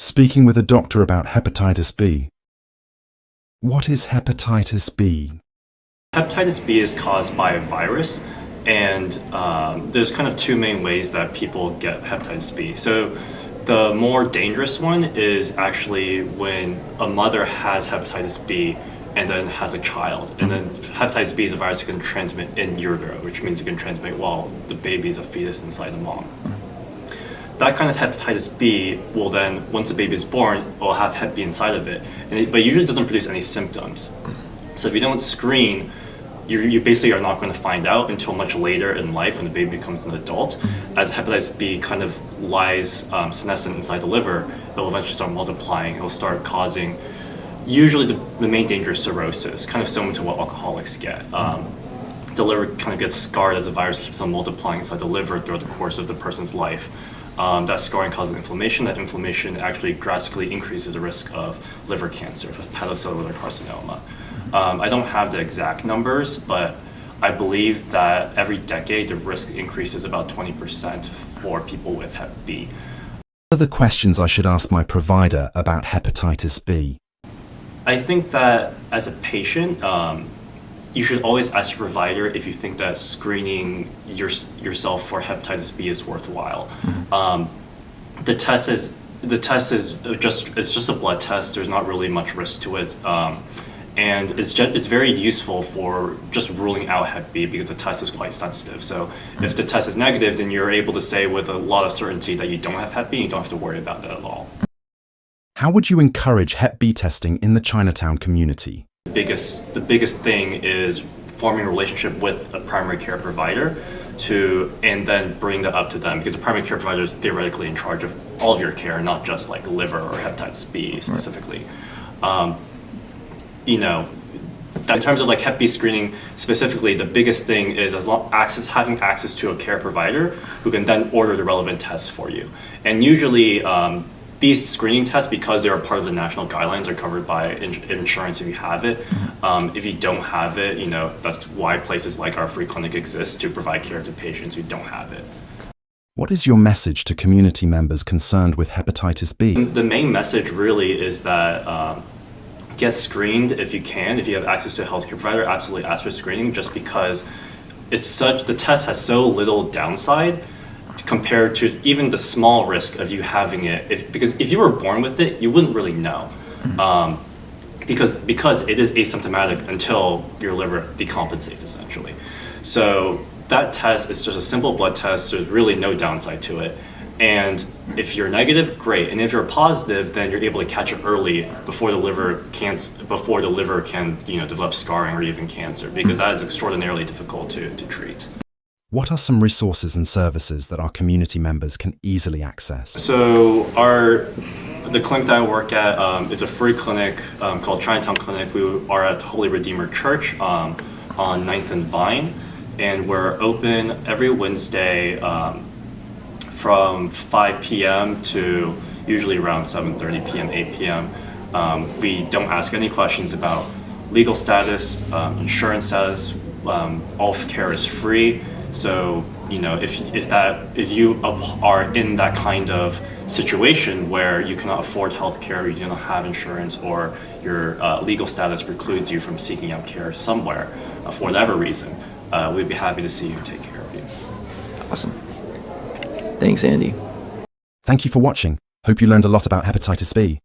Speaking with a doctor about hepatitis B. What is hepatitis B? Hepatitis B is caused by a virus, and there's kind of two main ways that people get hepatitis B. So the more dangerous one is actually when a mother has hepatitis B and then has a child. And then hepatitis B is a virus that can transmit in utero, which means it can transmit while the baby is a fetus inside the mom. That kind of hepatitis B will then, once the baby is born, will have Hep B inside of it, but it usually doesn't produce any symptoms. So if you don't screen, you basically are not going to find out until much later in life when the baby becomes an adult. As hepatitis B kind of lies senescent inside the liver, it will eventually start multiplying. It will start causing, usually the main danger is cirrhosis, kind of similar to what alcoholics get. The liver kind of gets scarred as the virus keeps on multiplying inside the liver throughout the course of the person's life. That scarring causes inflammation. That inflammation actually drastically increases the risk of liver cancer, hepatocellular carcinoma. I don't have the exact numbers, but I believe that every decade the risk increases about 20% for people with Hep B. What are the questions I should ask my provider about hepatitis B? I think that as a patient, you should always ask your provider if you think that screening yourself for hepatitis B is worthwhile. The test is just a blood test. There's not really much risk to it, and it's very useful for just ruling out Hep B because the test is quite sensitive. So if the test is negative, then you're able to say with a lot of certainty that you don't have Hep B. And you don't have to worry about it at all. How would you encourage Hep B testing in the Chinatown community? The biggest thing is forming a relationship with a primary care provider and then bring that up to them, because the primary care provider is theoretically in charge of all of your care, not just like liver or hepatitis B specifically. In terms of like Hep B screening specifically, the biggest thing is having access to a care provider who can then order the relevant tests for you. And usually these screening tests, because they're a part of the national guidelines, are covered by insurance if you have it. If you don't have it, that's why places like our free clinic exist, to provide care to patients who don't have it. What is your message to community members concerned with hepatitis B? The main message really is that get screened if you can. If you have access to a healthcare provider, absolutely ask for screening, just because the test has so little downside compared to even the small risk of you having it. Because if you were born with it, you wouldn't really know. Because it is asymptomatic until your liver decompensates, essentially. So that test is just a simple blood test. There's really no downside to it. And if you're negative, great. And if you're positive, then you're able to catch it early before the liver can develop scarring or even cancer, because that is extraordinarily difficult to treat. What are some resources and services that our community members can easily access? So the clinic that I work at, it's a free clinic called Chinatown Clinic. We are at Holy Redeemer Church on 9th and Vine, and we're open every Wednesday from 5 p.m. to usually around 7:30 p.m., 8 p.m. We don't ask any questions about legal status, insurance status. All care is free. So, if you are in that kind of situation where you cannot afford health care, you do not have insurance, or your legal status precludes you from seeking out care somewhere for whatever reason, we'd be happy to see you and take care of you. Awesome. Thanks, Andy. Thank you for watching. Hope you learned a lot about hepatitis B.